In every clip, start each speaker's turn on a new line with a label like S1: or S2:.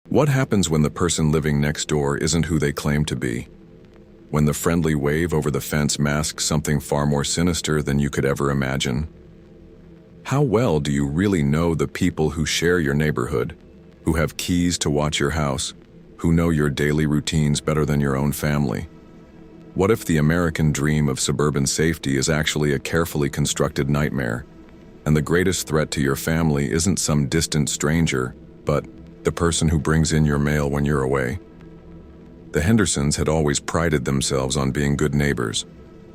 S1: What happens when the person living next door isn't who they claim to be? When the friendly wave over the fence masks something far more sinister than you could ever imagine? How well do you really know the people who share your neighborhood, who have keys to watch your house, who know your daily routines better than your own family? What if the American dream of suburban safety is actually a carefully constructed nightmare, and the greatest threat to your family isn't some distant stranger, but the person who brings in your mail when you're away? The Hendersons had always prided themselves on being good neighbors.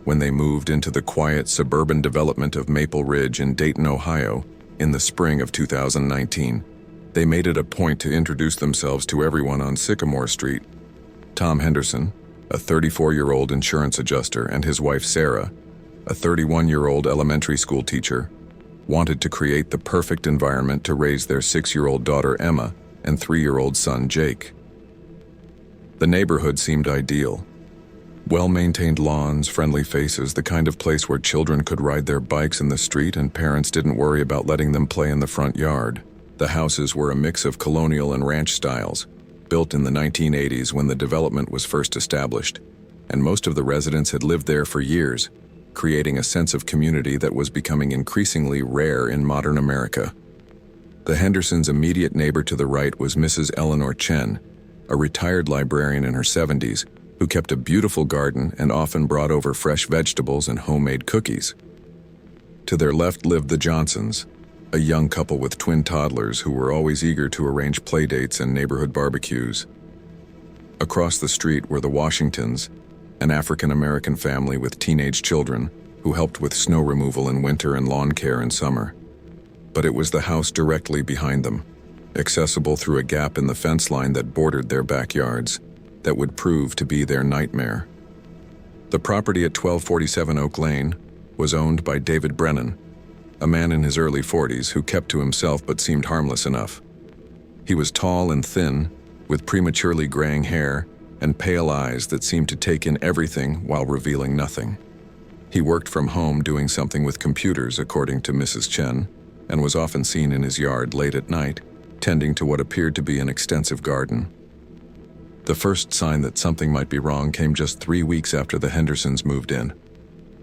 S1: When they moved into the quiet suburban development of Maple Ridge in Dayton, Ohio, in the spring of 2019, they made it a point to introduce themselves to everyone on Sycamore Street. Tom Henderson, a 34-year-old insurance adjuster, and his wife Sarah, a 31-year-old elementary school teacher, wanted to create the perfect environment to raise their 6-year-old daughter Emma and 3-year-old son Jake. The neighborhood seemed ideal. Well-maintained lawns, friendly faces, the kind of place where children could ride their bikes in the street and parents didn't worry about letting them play in the front yard. The houses were a mix of colonial and ranch styles, built in the 1980s when the development was first established, and most of the residents had lived there for years, creating a sense of community that was becoming increasingly rare in modern America. The Hendersons' immediate neighbor to the right was Mrs. Eleanor Chen, a retired librarian in her 70s, who kept a beautiful garden and often brought over fresh vegetables and homemade cookies. To their left lived the Johnsons, a young couple with twin toddlers who were always eager to arrange playdates and neighborhood barbecues. Across the street were the Washingtons, an African-American family with teenage children who helped with snow removal in winter and lawn care in summer. But it was the house directly behind them, accessible through a gap in the fence line that bordered their backyards, that would prove to be their nightmare. The property at 1247 Oak Lane was owned by David Brennan, a man in his early 40s who kept to himself but seemed harmless enough. He was tall and thin, with prematurely graying hair and pale eyes that seemed to take in everything while revealing nothing. He worked from home doing something with computers, according to Mrs. Chen, and was often seen in his yard late at night, tending to what appeared to be an extensive garden. The first sign that something might be wrong came just 3 weeks after the Hendersons moved in.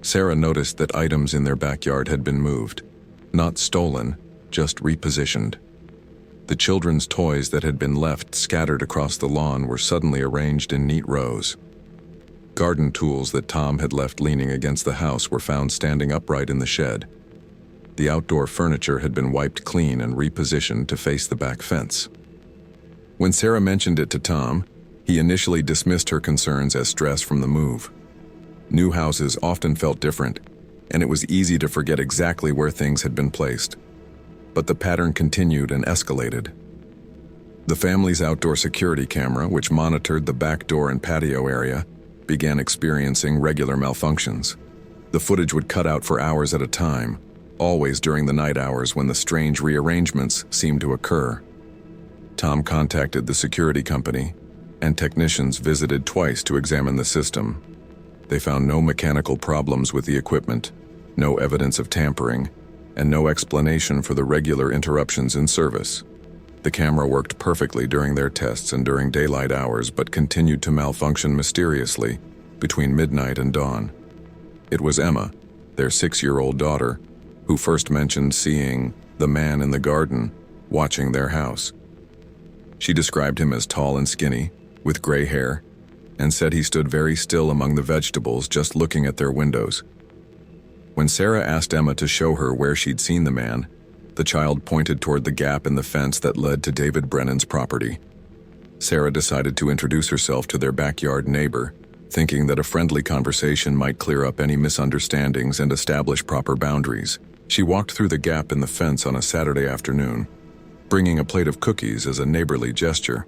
S1: Sarah noticed that items in their backyard had been moved. Not stolen, just repositioned. The children's toys that had been left scattered across the lawn were suddenly arranged in neat rows. Garden tools that Tom had left leaning against the house were found standing upright in the shed. The outdoor furniture had been wiped clean and repositioned to face the back fence. When Sarah mentioned it to Tom, he initially dismissed her concerns as stress from the move. New houses often felt different, and it was easy to forget exactly where things had been placed. But the pattern continued and escalated. The family's outdoor security camera, which monitored the back door and patio area, began experiencing regular malfunctions. The footage would cut out for hours at a time, always during the night hours when the strange rearrangements seemed to occur. Tom contacted the security company, and technicians visited twice to examine the system. They found no mechanical problems with the equipment, no evidence of tampering, and no explanation for the regular interruptions in service. The camera worked perfectly during their tests and during daylight hours, but continued to malfunction mysteriously between midnight and dawn. It was Emma, their 6-year-old daughter, who first mentioned seeing the man in the garden watching their house. She described him as tall and skinny, with gray hair, and said he stood very still among the vegetables just looking at their windows. When Sarah asked Emma to show her where she'd seen the man, the child pointed toward the gap in the fence that led to David Brennan's property. Sarah decided to introduce herself to their backyard neighbor, thinking that a friendly conversation might clear up any misunderstandings and establish proper boundaries. She walked through the gap in the fence on a Saturday afternoon, bringing a plate of cookies as a neighborly gesture.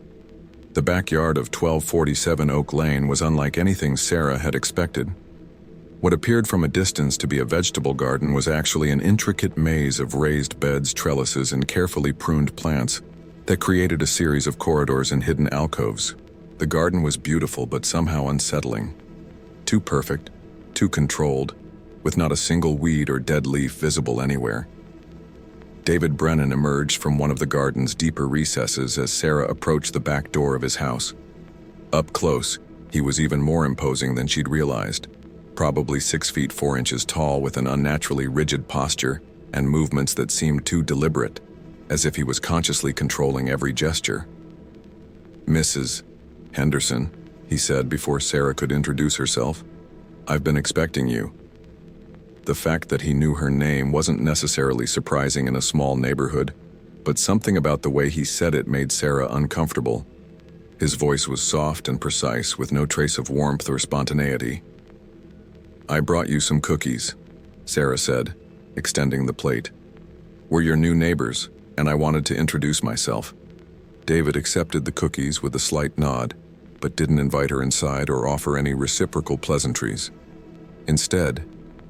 S1: The backyard of 1247 Oak Lane was unlike anything Sarah had expected. What appeared from a distance to be a vegetable garden was actually an intricate maze of raised beds, trellises, and carefully pruned plants that created a series of corridors and hidden alcoves. The garden was beautiful but somehow unsettling. Too perfect, too controlled, with not a single weed or dead leaf visible anywhere. David Brennan emerged from one of the garden's deeper recesses as Sarah approached the back door of his house. Up close, he was even more imposing than she'd realized, probably 6 feet 4 inches tall with an unnaturally rigid posture and movements that seemed too deliberate, as if he was consciously controlling every gesture. "Mrs. Henderson," he said before Sarah could introduce herself, "I've been expecting you." The fact that he knew her name wasn't necessarily surprising in a small neighborhood, but something about the way he said it made Sarah uncomfortable. His voice was soft and precise, with no trace of warmth or spontaneity. "I brought you some cookies," Sarah said, extending the plate. "We're your new neighbors, and I wanted to introduce myself." David accepted the cookies with a slight nod, but didn't invite her inside or offer any reciprocal pleasantries. Instead,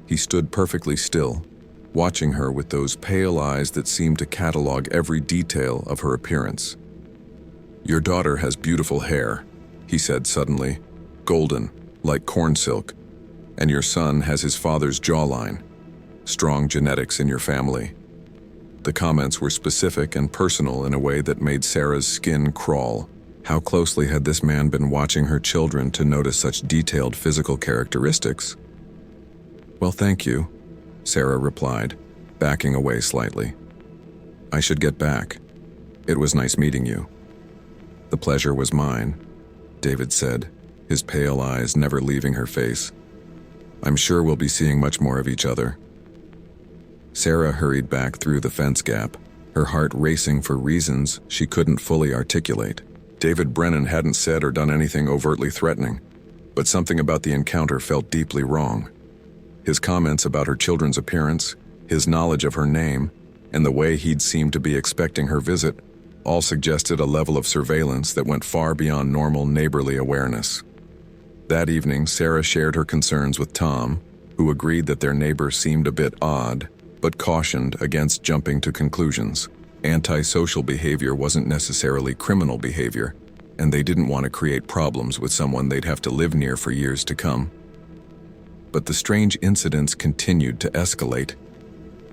S1: he stood perfectly still, watching her with those pale eyes that seemed to catalog every detail of her appearance. "Your daughter has beautiful hair," he said suddenly, "golden, like corn silk, and your son has his father's jawline. Strong genetics in your family." The comments were specific and personal in a way that made Sarah's skin crawl. How closely had this man been watching her children to notice such detailed physical characteristics? "Well, thank you," Sarah replied, backing away slightly. "I should get back. It was nice meeting you." "The pleasure was mine," David said, his pale eyes never leaving her face. "I'm sure we'll be seeing much more of each other." Sarah hurried back through the fence gap, her heart racing for reasons she couldn't fully articulate. David Brennan hadn't said or done anything overtly threatening, but something about the encounter felt deeply wrong. His comments about her children's appearance, his knowledge of her name, and the way he'd seemed to be expecting her visit all suggested a level of surveillance that went far beyond normal neighborly awareness. That evening, Sarah shared her concerns with Tom, who agreed that their neighbor seemed a bit odd, but cautioned against jumping to conclusions. Antisocial behavior wasn't necessarily criminal behavior, and they didn't want to create problems with someone they'd have to live near for years to come. But the strange incidents continued to escalate.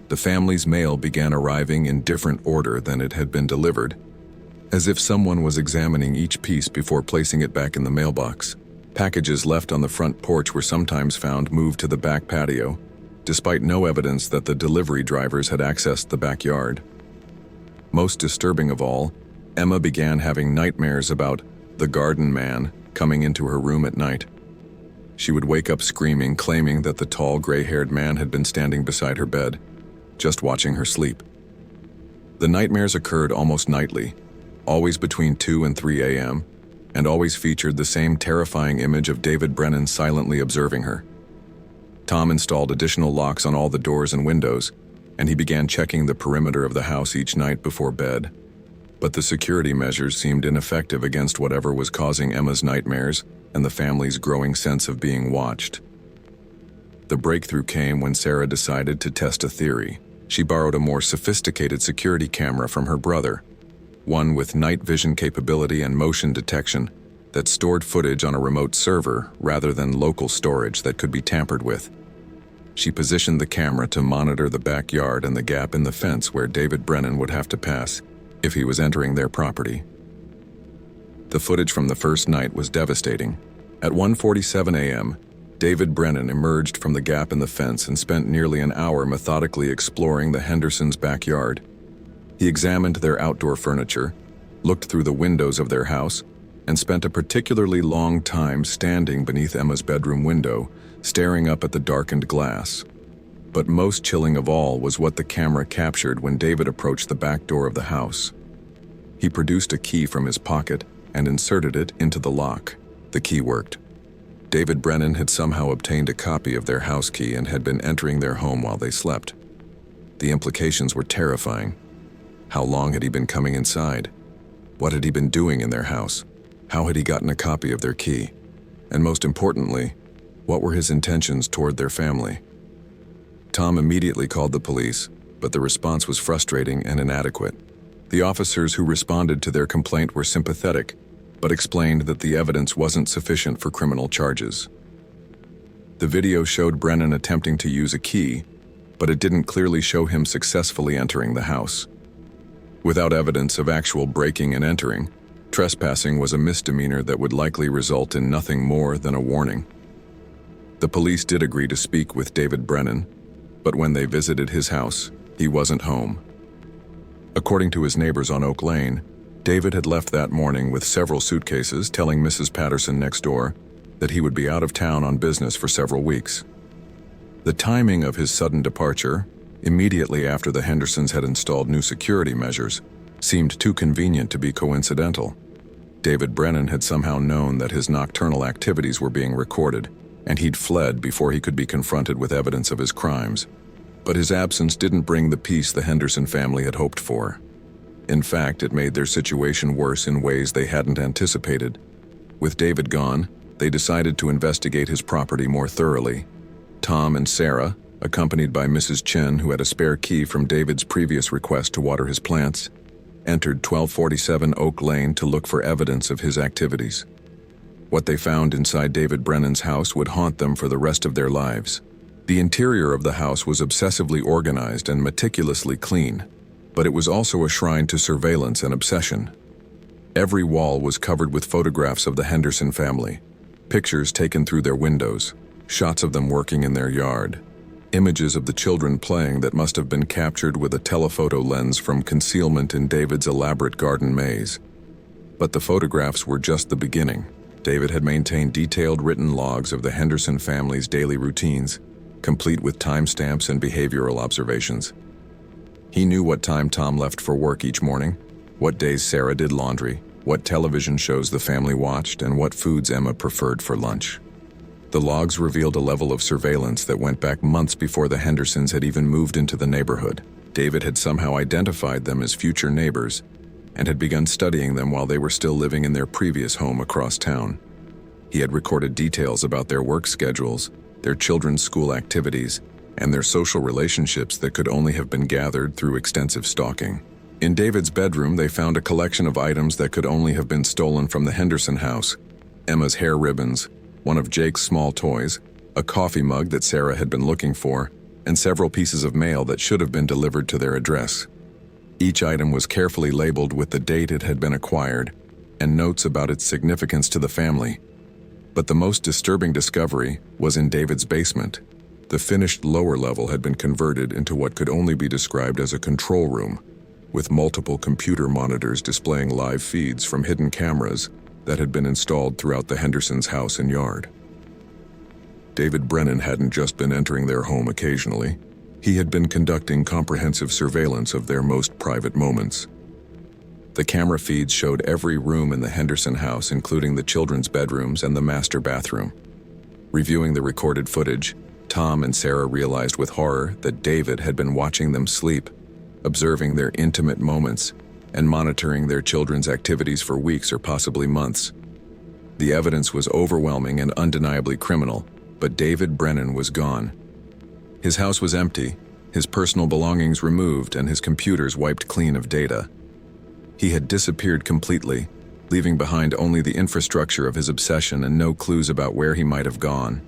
S1: The family's mail began arriving in different order than it had been delivered, as if someone was examining each piece before placing it back in the mailbox. Packages left on the front porch were sometimes found moved to the back patio, despite no evidence that the delivery drivers had accessed the backyard. Most disturbing of all, Emma began having nightmares about the garden man coming into her room at night. She would wake up screaming, claiming that the tall, gray-haired man had been standing beside her bed, just watching her sleep. The nightmares occurred almost nightly, always between 2 and 3 a.m., and always featured the same terrifying image of David Brennan silently observing her. Tom installed additional locks on all the doors and windows, and he began checking the perimeter of the house each night before bed. But the security measures seemed ineffective against whatever was causing Emma's nightmares and the family's growing sense of being watched. The breakthrough came when Sarah decided to test a theory. She borrowed a more sophisticated security camera from her brother, one with night vision capability and motion detection that stored footage on a remote server rather than local storage that could be tampered with. She positioned the camera to monitor the backyard and the gap in the fence where David Brennan would have to pass if he was entering their property. The footage from the first night was devastating. At 1:47 a.m., David Brennan emerged from the gap in the fence and spent nearly an hour methodically exploring the Hendersons' backyard. He examined their outdoor furniture, looked through the windows of their house, and spent a particularly long time standing beneath Emma's bedroom window, staring up at the darkened glass. But most chilling of all was what the camera captured when David approached the back door of the house. He produced a key from his pocket and inserted it into the lock. The key worked. David Brennan had somehow obtained a copy of their house key and had been entering their home while they slept. The implications were terrifying. How long had he been coming inside? What had he been doing in their house? How had he gotten a copy of their key? And most importantly, what were his intentions toward their family? Tom immediately called the police, but the response was frustrating and inadequate. The officers who responded to their complaint were sympathetic, but explained that the evidence wasn't sufficient for criminal charges. The video showed Brennan attempting to use a key, but it didn't clearly show him successfully entering the house. Without evidence of actual breaking and entering, trespassing was a misdemeanor that would likely result in nothing more than a warning. The police did agree to speak with David Brennan, but when they visited his house, he wasn't home. According to his neighbors on Oak Lane, David had left that morning with several suitcases, telling Mrs. Patterson next door that he would be out of town on business for several weeks. The timing of his sudden departure, immediately after the Hendersons had installed new security measures, seemed too convenient to be coincidental. David Brennan had somehow known that his nocturnal activities were being recorded, and he'd fled before he could be confronted with evidence of his crimes. But his absence didn't bring the peace the Henderson family had hoped for. In fact, it made their situation worse in ways they hadn't anticipated. With David gone, they decided to investigate his property more thoroughly. Tom and Sarah, accompanied by Mrs. Chen, who had a spare key from David's previous request to water his plants, entered 1247 Oak Lane to look for evidence of his activities. What they found inside David Brennan's house would haunt them for the rest of their lives. The interior of the house was obsessively organized and meticulously clean, but it was also a shrine to surveillance and obsession. Every wall was covered with photographs of the Henderson family, pictures taken through their windows, shots of them working in their yard, images of the children playing that must have been captured with a telephoto lens from concealment in David's elaborate garden maze. But the photographs were just the beginning. David had maintained detailed written logs of the Henderson family's daily routines, complete with timestamps and behavioral observations. He knew what time Tom left for work each morning, what days Sarah did laundry, what television shows the family watched, and what foods Emma preferred for lunch. The logs revealed a level of surveillance that went back months before the Hendersons had even moved into the neighborhood. David had somehow identified them as future neighbors and had begun studying them while they were still living in their previous home across town. He had recorded details about their work schedules, their children's school activities, and their social relationships that could only have been gathered through extensive stalking. In David's bedroom, they found a collection of items that could only have been stolen from the Henderson house: Emma's hair ribbons, one of Jake's small toys, a coffee mug that Sarah had been looking for, and several pieces of mail that should have been delivered to their address. Each item was carefully labeled with the date it had been acquired and notes about its significance to the family. But the most disturbing discovery was in David's basement. The finished lower level had been converted into what could only be described as a control room, with multiple computer monitors displaying live feeds from hidden cameras that had been installed throughout the Hendersons' house and yard. David Brennan hadn't just been entering their home occasionally. He had been conducting comprehensive surveillance of their most private moments. The camera feeds showed every room in the Henderson house, including the children's bedrooms and the master bathroom. Reviewing the recorded footage, Tom and Sarah realized with horror that David had been watching them sleep, observing their intimate moments, and monitoring their children's activities for weeks or possibly months. The evidence was overwhelming and undeniably criminal, but David Brennan was gone. His house was empty, his personal belongings removed, and his computers wiped clean of data. He had disappeared completely, leaving behind only the infrastructure of his obsession and no clues about where he might have gone.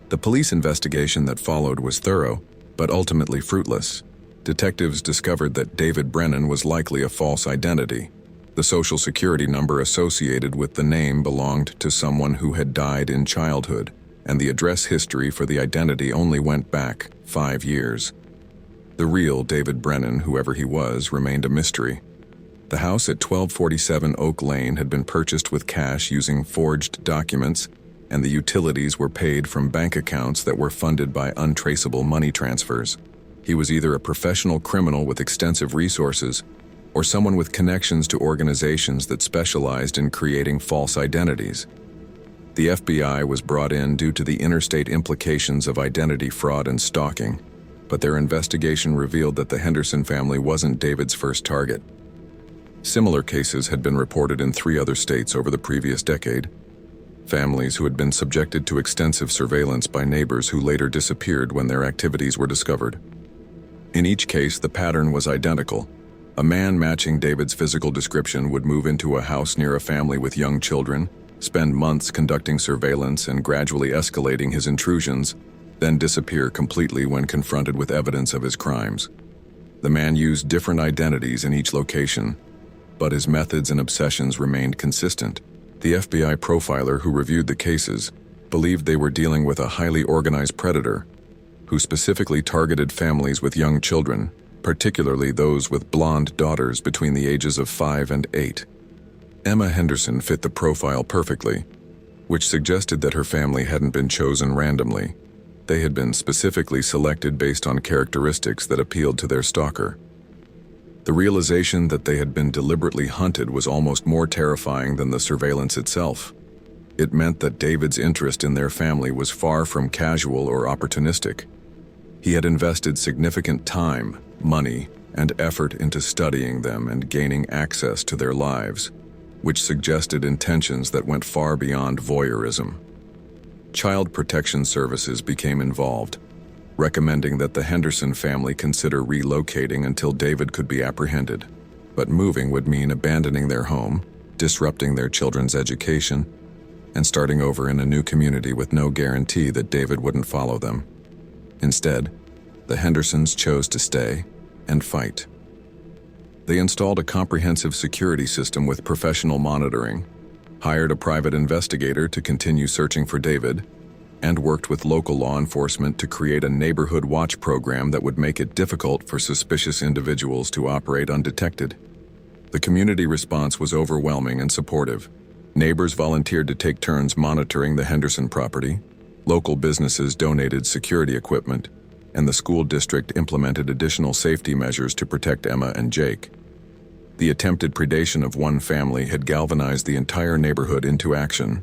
S1: The police investigation that followed was thorough, but ultimately fruitless. Detectives discovered that David Brennan was likely a false identity. The social security number associated with the name belonged to someone who had died in childhood, and the address history for the identity only went back 5 years. The real David Brennan, whoever he was, remained a mystery. The house at 1247 Oak Lane had been purchased with cash using forged documents, and the utilities were paid from bank accounts that were funded by untraceable money transfers. He was either a professional criminal with extensive resources or someone with connections to organizations that specialized in creating false identities. The FBI was brought in due to the interstate implications of identity fraud and stalking, but their investigation revealed that the Henderson family wasn't David's first target. Similar cases had been reported in 3 other states over the previous decade. Families who had been subjected to extensive surveillance by neighbors who later disappeared when their activities were discovered. In each case, the pattern was identical. A man matching David's physical description would move into a house near a family with young children, spend months conducting surveillance and gradually escalating his intrusions, then disappear completely when confronted with evidence of his crimes. The man used different identities in each location, but his methods and obsessions remained consistent. The FBI profiler who reviewed the cases believed they were dealing with a highly organized predator who specifically targeted families with young children, particularly those with blonde daughters between the ages of 5 and 8. Emma Henderson fit the profile perfectly, which suggested that her family hadn't been chosen randomly. They had been specifically selected based on characteristics that appealed to their stalker. The realization that they had been deliberately hunted was almost more terrifying than the surveillance itself. It meant that David's interest in their family was far from casual or opportunistic. He had invested significant time, money, and effort into studying them and gaining access to their lives, which suggested intentions that went far beyond voyeurism. Child Protection Services became involved, recommending that the Henderson family consider relocating until David could be apprehended. But moving would mean abandoning their home, disrupting their children's education, and starting over in a new community with no guarantee that David wouldn't follow them. Instead, the Hendersons chose to stay and fight. They installed a comprehensive security system with professional monitoring, hired a private investigator to continue searching for David, and worked with local law enforcement to create a neighborhood watch program that would make it difficult for suspicious individuals to operate undetected. The community response was overwhelming and supportive. Neighbors volunteered to take turns monitoring the Henderson property, local businesses donated security equipment, and the school district implemented additional safety measures to protect Emma and Jake. The attempted predation of one family had galvanized the entire neighborhood into action.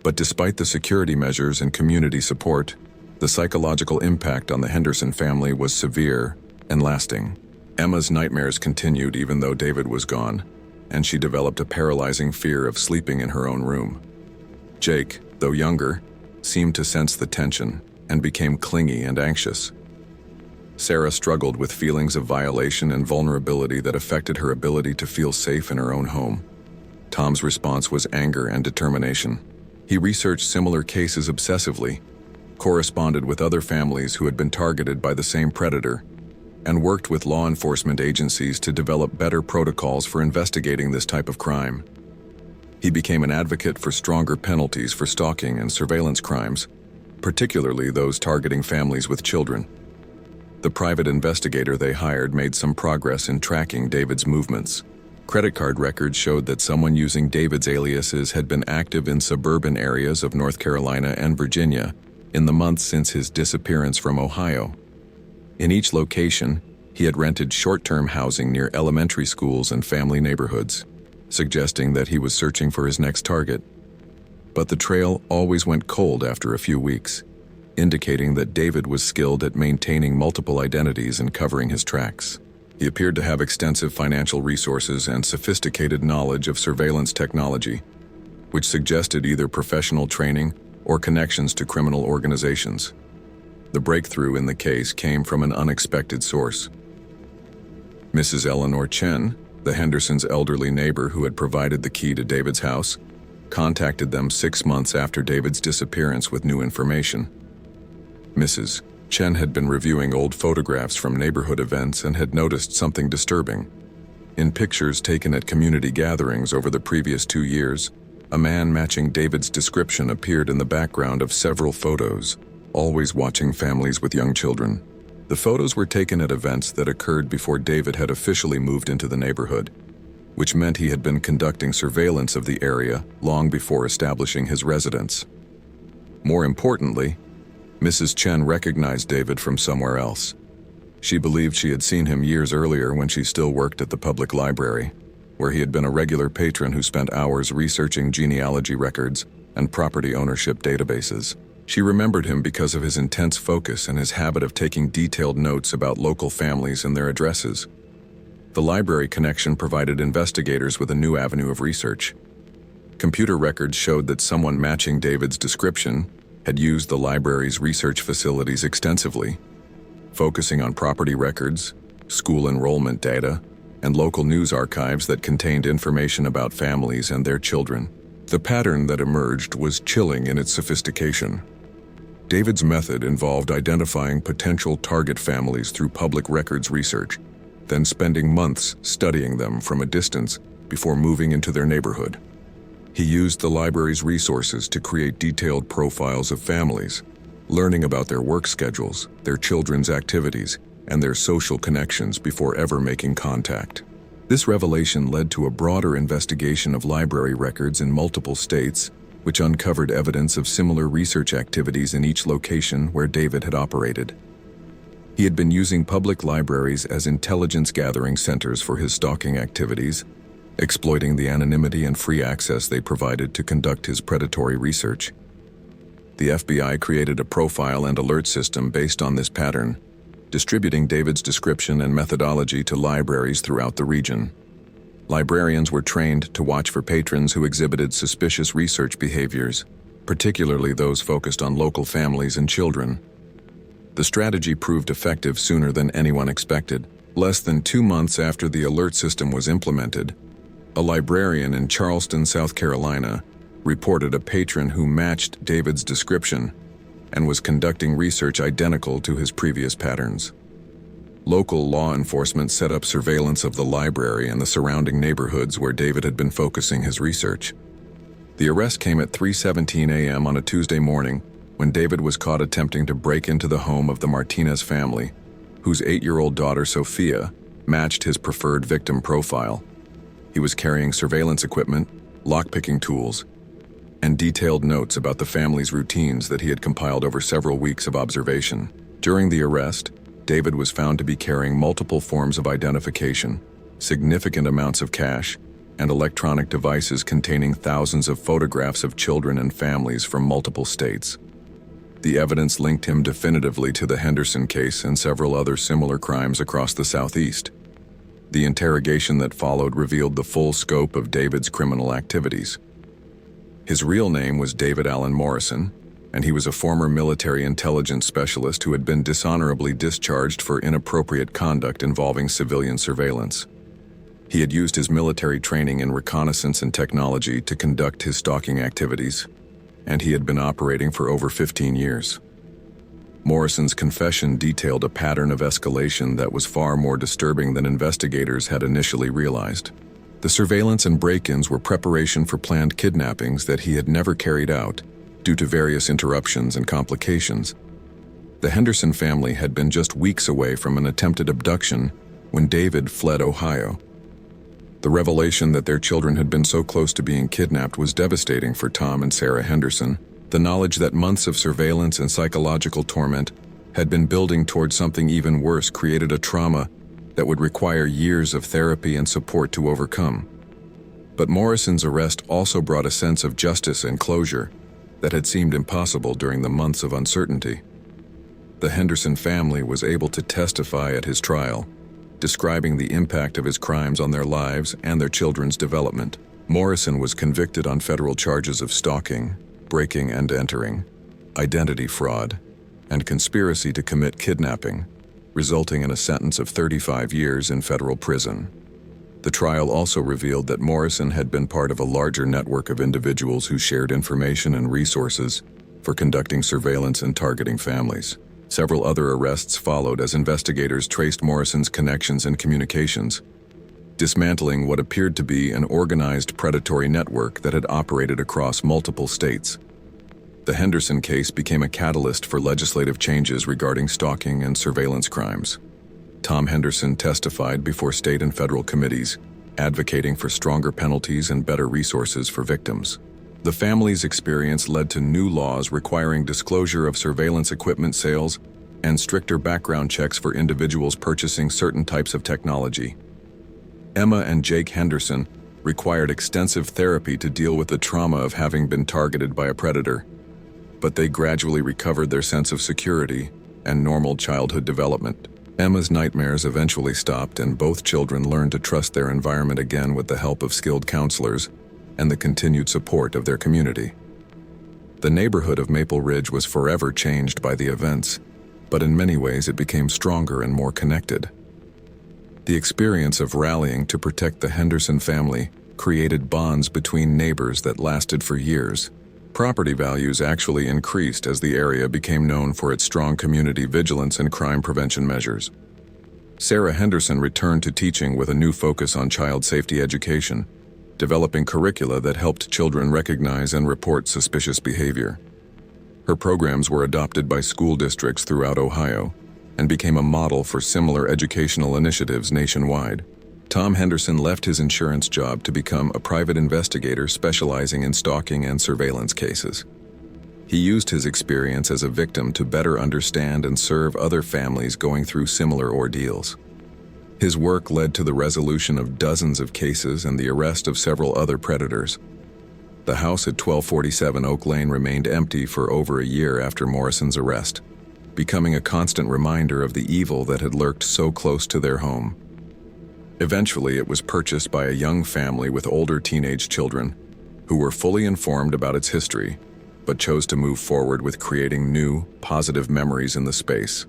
S1: But despite the security measures and community support, the psychological impact on the Henderson family was severe and lasting. Emma's nightmares continued even though David was gone, and she developed a paralyzing fear of sleeping in her own room. Jake, though younger, seemed to sense the tension and became clingy and anxious. Sarah struggled with feelings of violation and vulnerability that affected her ability to feel safe in her own home. Tom's response was anger and determination. He researched similar cases obsessively, corresponded with other families who had been targeted by the same predator, and worked with law enforcement agencies to develop better protocols for investigating this type of crime. He became an advocate for stronger penalties for stalking and surveillance crimes, particularly those targeting families with children. The private investigator they hired made some progress in tracking David's movements. Credit card records showed that someone using David's aliases had been active in suburban areas of North Carolina and Virginia in the months since his disappearance from Ohio. In each location, he had rented short-term housing near elementary schools and family neighborhoods, suggesting that he was searching for his next target. But the trail always went cold after a few weeks, indicating that David was skilled at maintaining multiple identities and covering his tracks. He appeared to have extensive financial resources and sophisticated knowledge of surveillance technology, which suggested either professional training or connections to criminal organizations. The breakthrough in the case came from an unexpected source. Mrs. Eleanor Chen, the Hendersons' elderly neighbor who had provided the key to David's house, contacted them 6 months after David's disappearance with new information. Mrs. Chen had been reviewing old photographs from neighborhood events and had noticed something disturbing. In pictures taken at community gatherings over the previous 2 years, a man matching David's description appeared in the background of several photos, always watching families with young children. The photos were taken at events that occurred before David had officially moved into the neighborhood, which meant he had been conducting surveillance of the area long before establishing his residence. More importantly, Mrs. Chen recognized David from somewhere else. She believed she had seen him years earlier when she still worked at the public library, where he had been a regular patron who spent hours researching genealogy records and property ownership databases. She remembered him because of his intense focus and his habit of taking detailed notes about local families and their addresses. The library connection provided investigators with a new avenue of research. Computer records showed that someone matching David's description had used the library's research facilities extensively, focusing on property records, school enrollment data, and local news archives that contained information about families and their children. The pattern that emerged was chilling in its sophistication. David's method involved identifying potential target families through public records research, then spending months studying them from a distance before moving into their neighborhood. He used the library's resources to create detailed profiles of families, learning about their work schedules, their children's activities, and their social connections before ever making contact. This revelation led to a broader investigation of library records in multiple states, which uncovered evidence of similar research activities in each location where David had operated. He had been using public libraries as intelligence-gathering centers for his stalking activities, exploiting the anonymity and free access they provided to conduct his predatory research. The FBI created a profile and alert system based on this pattern, distributing David's description and methodology to libraries throughout the region. Librarians were trained to watch for patrons who exhibited suspicious research behaviors, particularly those focused on local families and children. The strategy proved effective sooner than anyone expected. Less than 2 months after the alert system was implemented, a librarian in Charleston, South Carolina, reported a patron who matched David's description and was conducting research identical to his previous patterns. Local law enforcement set up surveillance of the library and the surrounding neighborhoods where David had been focusing his research. The arrest came at 3:17 a.m. on a Tuesday morning when David was caught attempting to break into the home of the Martinez family, whose 8-year-old daughter Sophia matched his preferred victim profile. He was carrying surveillance equipment, lockpicking tools, and detailed notes about the family's routines that he had compiled over several weeks of observation. During the arrest, David was found to be carrying multiple forms of identification, significant amounts of cash, and electronic devices containing thousands of photographs of children and families from multiple states. The evidence linked him definitively to the Henderson case and several other similar crimes across the Southeast. The interrogation that followed revealed the full scope of David's criminal activities. His real name was David Allen Morrison, and he was a former military intelligence specialist who had been dishonorably discharged for inappropriate conduct involving civilian surveillance. He had used his military training in reconnaissance and technology to conduct his stalking activities, and he had been operating for over 15 years. Morrison's confession detailed a pattern of escalation that was far more disturbing than investigators had initially realized. The surveillance and break-ins were preparation for planned kidnappings that he had never carried out due to various interruptions and complications. The Henderson family had been just weeks away from an attempted abduction when David fled Ohio. The revelation that their children had been so close to being kidnapped was devastating for Tom and Sarah Henderson. The knowledge that months of surveillance and psychological torment had been building towards something even worse created a trauma that would require years of therapy and support to overcome. But Morrison's arrest also brought a sense of justice and closure that had seemed impossible during the months of uncertainty. The Henderson family was able to testify at his trial, describing the impact of his crimes on their lives and their children's development. Morrison was convicted on federal charges of stalking, breaking and entering, identity fraud, and conspiracy to commit kidnapping, resulting in a sentence of 35 years in federal prison. The trial also revealed that Morrison had been part of a larger network of individuals who shared information and resources for conducting surveillance and targeting families. Several other arrests followed as investigators traced Morrison's connections and communications, dismantling what appeared to be an organized predatory network that had operated across multiple states. The Henderson case became a catalyst for legislative changes regarding stalking and surveillance crimes. Tom Henderson testified before state and federal committees, advocating for stronger penalties and better resources for victims. The family's experience led to new laws requiring disclosure of surveillance equipment sales and stricter background checks for individuals purchasing certain types of technology. Emma and Jake Henderson required extensive therapy to deal with the trauma of having been targeted by a predator, but they gradually recovered their sense of security and normal childhood development. Emma's nightmares eventually stopped, and both children learned to trust their environment again with the help of skilled counselors and the continued support of their community. The neighborhood of Maple Ridge was forever changed by the events, but in many ways it became stronger and more connected. The experience of rallying to protect the Henderson family created bonds between neighbors that lasted for years. Property values actually increased as the area became known for its strong community vigilance and crime prevention measures. Sarah Henderson returned to teaching with a new focus on child safety education, developing curricula that helped children recognize and report suspicious behavior. Her programs were adopted by school districts throughout Ohio and became a model for similar educational initiatives nationwide. Tom Henderson left his insurance job to become a private investigator specializing in stalking and surveillance cases. He used his experience as a victim to better understand and serve other families going through similar ordeals. His work led to the resolution of dozens of cases and the arrest of several other predators. The house at 1247 Oak Lane remained empty for over a year after Morrison's arrest, becoming a constant reminder of the evil that had lurked so close to their home. Eventually, it was purchased by a young family with older teenage children who were fully informed about its history, but chose to move forward with creating new, positive memories in the space.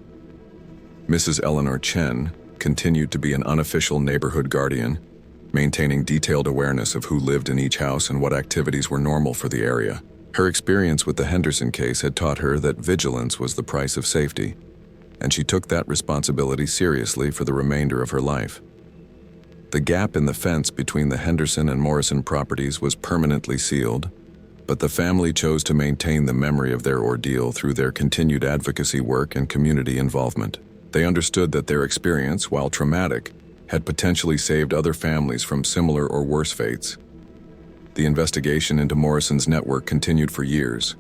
S1: Mrs. Eleanor Chen continued to be an unofficial neighborhood guardian, maintaining detailed awareness of who lived in each house and what activities were normal for the area. Her experience with the Henderson case had taught her that vigilance was the price of safety, and she took that responsibility seriously for the remainder of her life. The gap in the fence between the Henderson and Morrison properties was permanently sealed, but the family chose to maintain the memory of their ordeal through their continued advocacy work and community involvement. They understood that their experience, while traumatic, had potentially saved other families from similar or worse fates. The investigation into Morrison's network continued for years,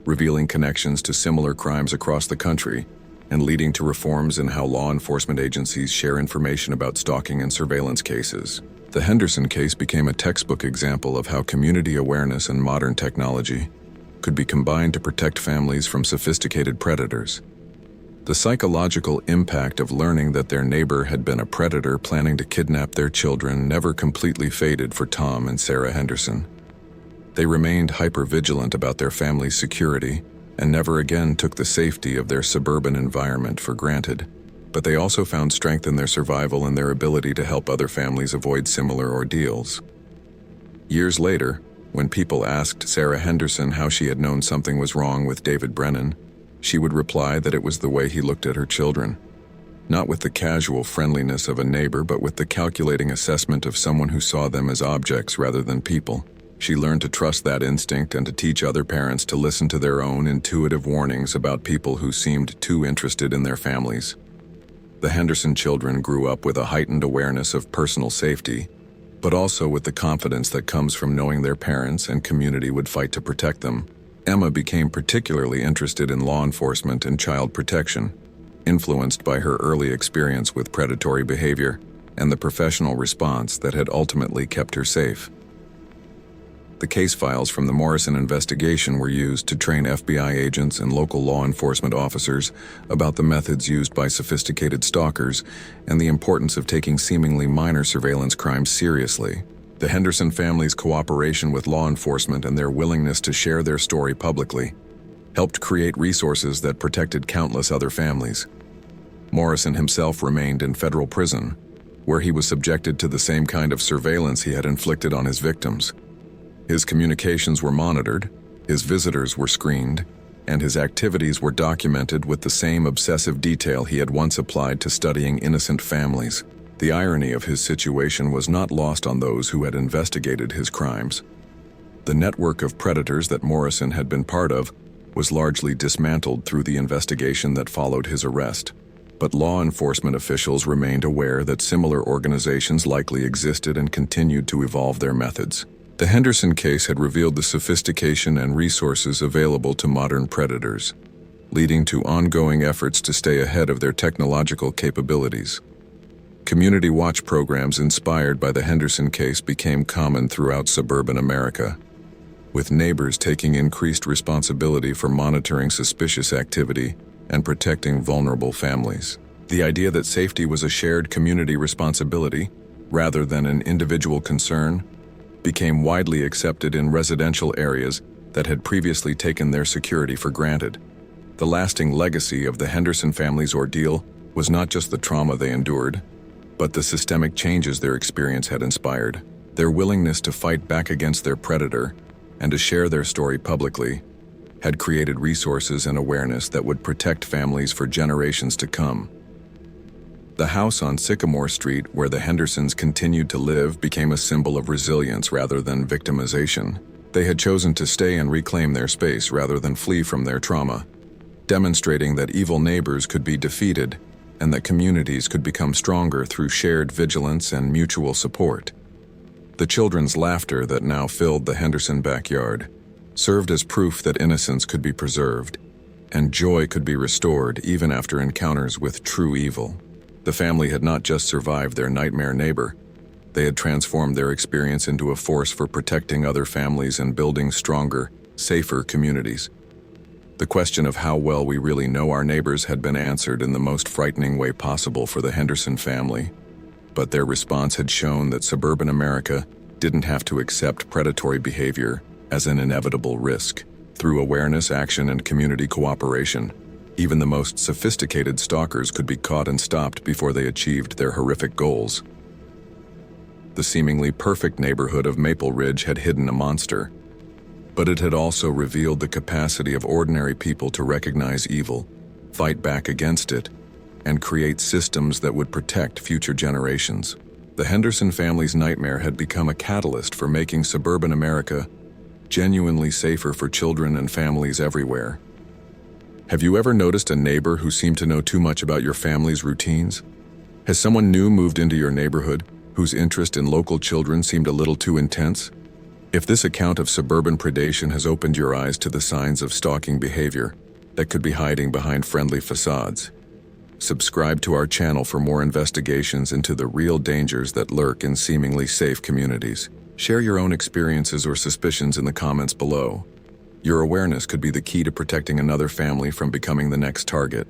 S1: revealing connections to similar crimes across the country and leading to reforms in how law enforcement agencies share information about stalking and surveillance cases. The Henderson case became a textbook example of how community awareness and modern technology could be combined to protect families from sophisticated predators. The psychological impact of learning that their neighbor had been a predator planning to kidnap their children never completely faded for Tom and Sarah Henderson. They remained hyper-vigilant about their family's security and never again took the safety of their suburban environment for granted. But they also found strength in their survival and their ability to help other families avoid similar ordeals. Years later, when people asked Sarah Henderson how she had known something was wrong with David Brennan, she would reply that it was the way he looked at her children. Not with the casual friendliness of a neighbor, but with the calculating assessment of someone who saw them as objects rather than people. She learned to trust that instinct and to teach other parents to listen to their own intuitive warnings about people who seemed too interested in their families. The Henderson children grew up with a heightened awareness of personal safety, but also with the confidence that comes from knowing their parents and community would fight to protect them. Emma became particularly interested in law enforcement and child protection, influenced by her early experience with predatory behavior and the professional response that had ultimately kept her safe. The case files from the Morrison investigation were used to train FBI agents and local law enforcement officers about the methods used by sophisticated stalkers and the importance of taking seemingly minor surveillance crimes seriously. The Henderson family's cooperation with law enforcement and their willingness to share their story publicly helped create resources that protected countless other families. Morrison himself remained in federal prison, where he was subjected to the same kind of surveillance he had inflicted on his victims. His communications were monitored, his visitors were screened, and his activities were documented with the same obsessive detail he had once applied to studying innocent families. The irony of his situation was not lost on those who had investigated his crimes. The network of predators that Morrison had been part of was largely dismantled through the investigation that followed his arrest. But law enforcement officials remained aware that similar organizations likely existed and continued to evolve their methods. The Henderson case had revealed the sophistication and resources available to modern predators, leading to ongoing efforts to stay ahead of their technological capabilities. Community watch programs inspired by the Henderson case became common throughout suburban America, with neighbors taking increased responsibility for monitoring suspicious activity and protecting vulnerable families. The idea that safety was a shared community responsibility, rather than an individual concern, became widely accepted in residential areas that had previously taken their security for granted. The lasting legacy of the Henderson family's ordeal was not just the trauma they endured, but the systemic changes their experience had inspired. Their willingness to fight back against their predator and to share their story publicly had created resources and awareness that would protect families for generations to come. The house on Sycamore Street where the Hendersons continued to live became a symbol of resilience rather than victimization. They had chosen to stay and reclaim their space rather than flee from their trauma, demonstrating that evil neighbors could be defeated and that communities could become stronger through shared vigilance and mutual support. The children's laughter that now filled the Henderson backyard served as proof that innocence could be preserved and joy could be restored even after encounters with true evil. The family had not just survived their nightmare neighbor, they had transformed their experience into a force for protecting other families and building stronger, safer communities. The question of how well we really know our neighbors had been answered in the most frightening way possible for the Henderson family, but their response had shown that suburban America didn't have to accept predatory behavior as an inevitable risk. Through awareness, action, and community cooperation, even the most sophisticated stalkers could be caught and stopped before they achieved their horrific goals. The seemingly perfect neighborhood of Maple Ridge had hidden a monster, but it had also revealed the capacity of ordinary people to recognize evil, fight back against it, and create systems that would protect future generations. The Henderson family's nightmare had become a catalyst for making suburban America genuinely safer for children and families everywhere. Have you ever noticed a neighbor who seemed to know too much about your family's routines? Has someone new moved into your neighborhood whose interest in local children seemed a little too intense? If this account of suburban predation has opened your eyes to the signs of stalking behavior that could be hiding behind friendly facades, subscribe to our channel for more investigations into the real dangers that lurk in seemingly safe communities. Share your own experiences or suspicions in the comments below. Your awareness could be the key to protecting another family from becoming the next target.